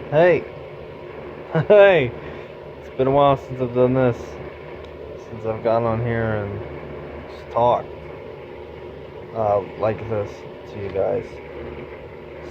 Hey, hey, it's been a while since I've done this. Since I've gotten on here and just talked like this to you guys.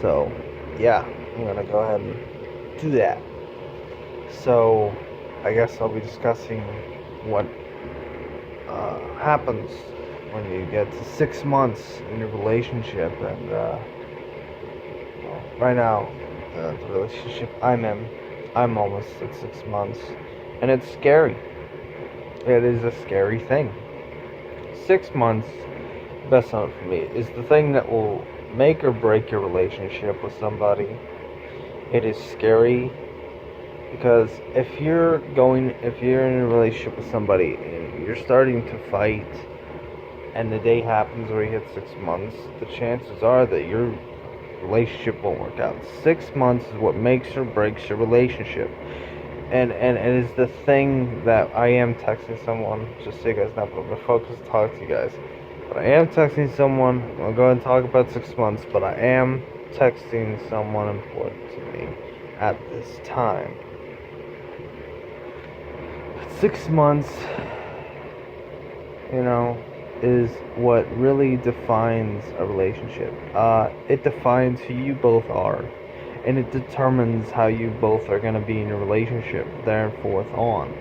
So, yeah, I'm gonna go ahead and do that. So, I guess I'll be discussing what happens when you get to 6 months in your relationship. And right now, the relationship I'm in, I'm almost at 6 months, and it's scary. It is a scary thing. 6 months, best time for me, is the thing that will make or break your relationship with somebody. It is scary because if you're in a relationship with somebody and you're starting to fight, and the day happens where you hit 6 months, the chances are that your relationship won't work out. 6 months is what makes or breaks your relationship. And it is the thing that I am texting someone, just so you guys know, but I'm focused to talk to you guys. But I am texting someone, I'll go ahead and talk about 6 months, but I am texting someone important to me at this time. 6 months, is what really defines a relationship. It defines who you both are, and it determines how you both are going to be in your relationship there and forth on.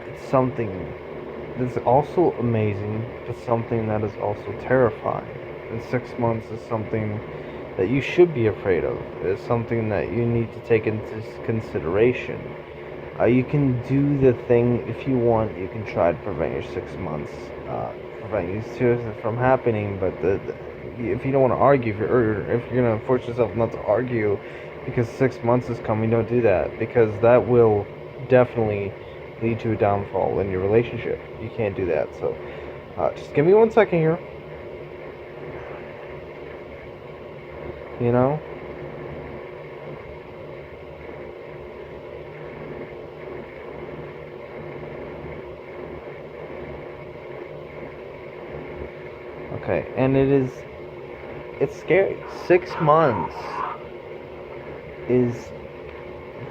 It's something that's also amazing, but something that is also terrifying. And 6 months is something that you should be afraid of. It's something that you need to take into consideration. You can do the thing if you want. You can try to prevent your 6 months, prevent these two from happening. But if you don't want to argue, if you're gonna force yourself not to argue because 6 months is coming, don't do that, because that will definitely lead to a downfall in your relationship. You can't do that. So just give me 1 second here. You know. Okay, and it's scary. 6 months is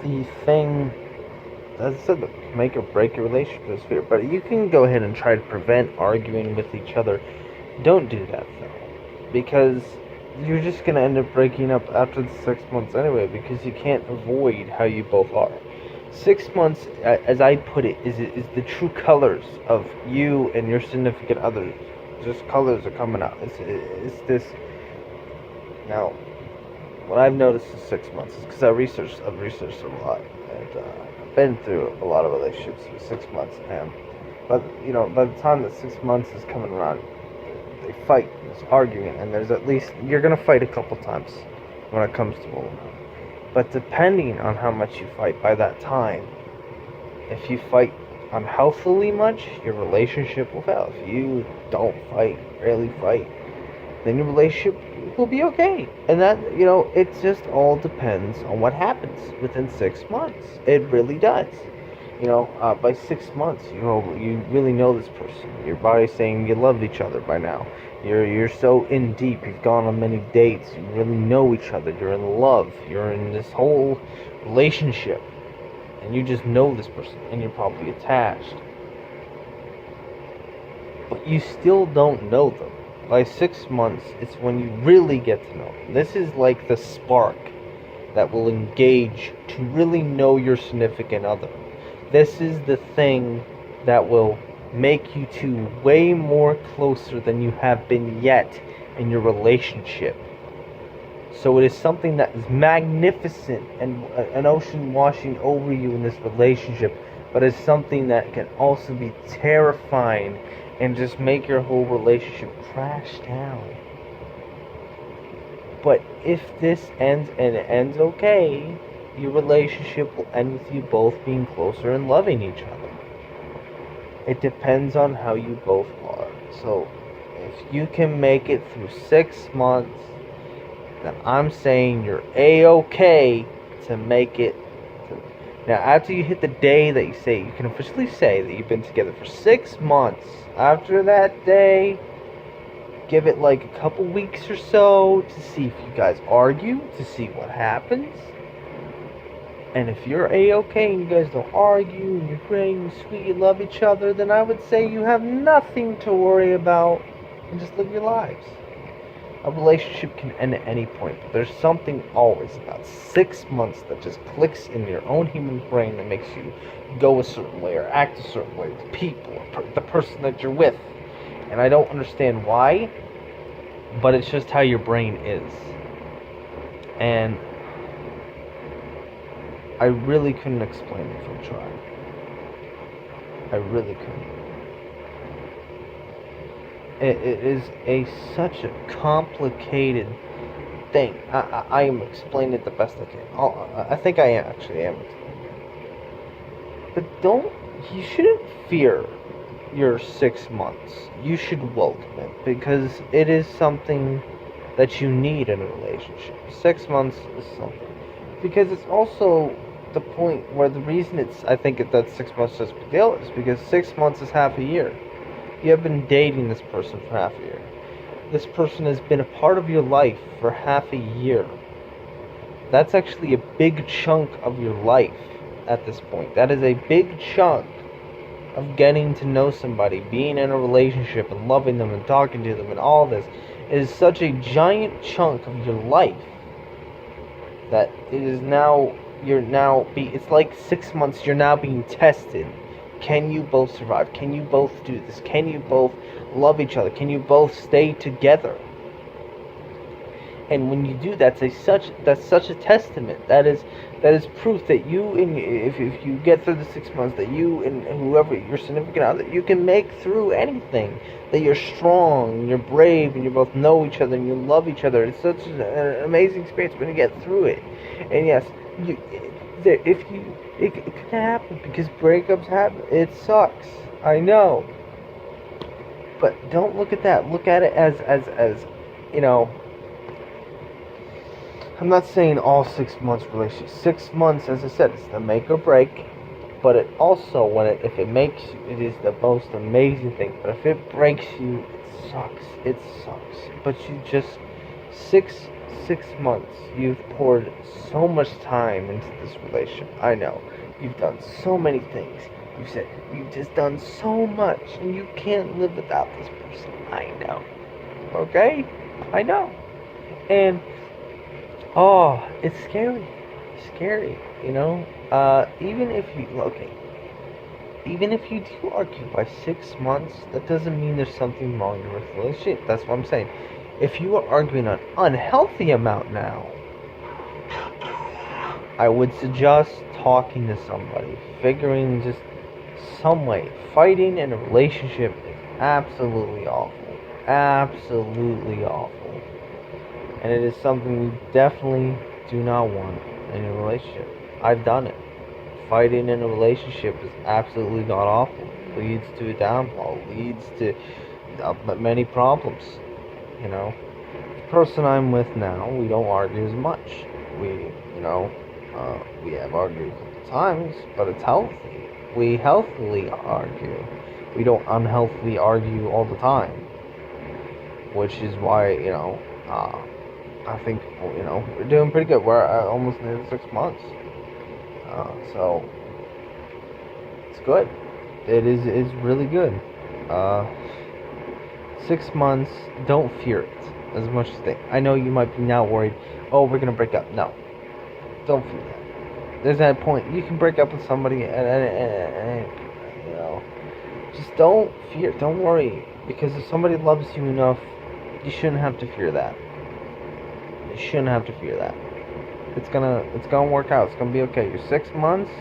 the thing, as I said, that can make or break your relationship. But you can go ahead and try to prevent arguing with each other. Don't do that though, because you're just gonna end up breaking up after the 6 months anyway, because you can't avoid how you both are. 6 months, as I put it, is the true colors of you and your significant other. Just colors are coming out. It's this. Now, what I've noticed in 6 months is because I've researched a lot, and I've been through a lot of relationships for 6 months, and but by the time that 6 months is coming around, they fight, there's arguing, and there's at least you're gonna fight a couple times when it comes to women. But depending on how much you fight by that time, if you fight unhealthily much, your relationship will fail. If you don't fight, rarely fight, then your relationship will be okay. And that, it just all depends on what happens within 6 months. It really does. By 6 months, you really know this person. Your body's saying you love each other by now. You're so in deep. You've gone on many dates. You really know each other. You're in love. You're in this whole relationship, and you just know this person, and you're probably attached. But you still don't know them. By 6 months, it's when you really get to know them. This is like the spark that will engage to really know your significant other. This is the thing that will make you two way more closer than you have been yet in your relationship. So it is something that is magnificent and an ocean washing over you in this relationship, but it's something that can also be terrifying and just make your whole relationship crash down. But if this ends, and it ends okay, your relationship will end with you both being closer and loving each other. It depends on how you both are. So if you can make it through 6 months, then I'm saying you're A-okay to make it. Now, after you hit the day that you can officially say that you've been together for 6 months, after that day, give it like a couple weeks or so to see if you guys argue, to see what happens. And if you're A-okay and you guys don't argue and you're great and you're sweet, you love each other, then I would say you have nothing to worry about and just live your lives. A relationship can end at any point, but there's something always about 6 months that just clicks in your own human brain that makes you go a certain way or act a certain way with people, or the person that you're with. And I don't understand why, but it's just how your brain is. And I really couldn't explain it if I tried. I really couldn't. It is such a complicated thing. I am explaining it the best I can. I think I am explaining it. But you shouldn't fear your 6 months. You should welcome it, because it is something that you need in a relationship. 6 months is something. Because it's also the point where the reason I think that 6 months is a big deal is because 6 months is half a year. You have been dating this person for half a year. This person has been a part of your life for half a year. That's actually a big chunk of your life at this point. That is a big chunk of getting to know somebody, being in a relationship and loving them and talking to them and all this. It is such a giant chunk of your life that it is now, it's like 6 months you're now being tested. Can you both survive? Can you both do this? Can you both love each other? Can you both stay together? And when you do, that's such a testament. That is proof that if you get through the 6 months, that you and whoever your significant other, you can make through anything. That you're strong, and you're brave, and you both know each other, and you love each other. It's such an amazing experience when you get through it. And yes, it can happen, because breakups happen. It sucks. I know. But don't look at that. Look at it as you know. I'm not saying all 6 months relationship. 6 months, as I said, it's the make or break. But it also, if it makes you, it is the most amazing thing. But if it breaks you, it sucks. It sucks. But you just 6 months, you've poured so much time into this relationship. I know. You've done so many things. You've just done so much, and you can't live without this person. I know. Okay? I know. And it's scary. Scary, you know? Even if you do argue by 6 months, that doesn't mean there's something wrong with the relationship. That's what I'm saying. If you are arguing an unhealthy amount now, I would suggest talking to somebody, figuring just some way. Fighting in a relationship is absolutely awful. Absolutely awful. And it is something you definitely do not want in a relationship. I've done it. Fighting in a relationship is absolutely god awful. Leads to a downfall. Leads to many problems. You know, the person I'm with now, we don't argue as much. We have argued at times, but it's healthy. We healthily argue. We don't unhealthily argue all the time. Which is why, I think, we're doing pretty good. We're almost near 6 months. So, it's good. It's really good. 6 months, don't fear it as much as you think. I know you might be now worried, oh, we're going to break up. No. Don't fear that. There's that point. You can break up with somebody and just don't fear. Don't worry. Because if somebody loves you enough, you shouldn't have to fear that. You shouldn't have to fear that. It's gonna work out. It's gonna be okay. Your 6 months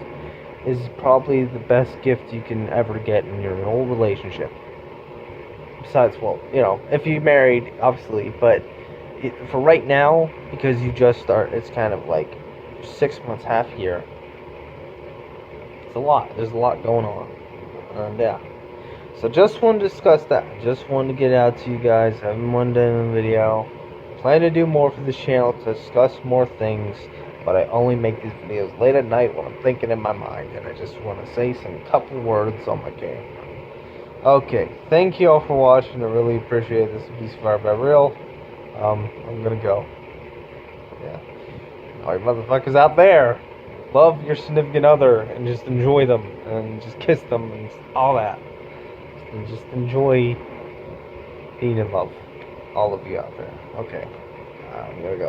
is probably the best gift you can ever get in your whole relationship. Besides, if you're married, obviously, but for right now, because you just start, it's kind of like 6 months, half year. It's a lot. There's a lot going on. Yeah. So just want to discuss that. Just wanted to get out to you guys. I haven't wanted to end the video. Plan to do more for this channel, to discuss more things, but I only make these videos late at night when I'm thinking in my mind, and I just want to say some couple words on my camera. Okay, thank you all for watching. I really appreciate this. Peace fire by real. I'm gonna go. Yeah. All you motherfuckers out there. love your significant other and just enjoy them and just kiss them and all that. And just enjoy being in love. All of you out there. Okay. I'm gonna go.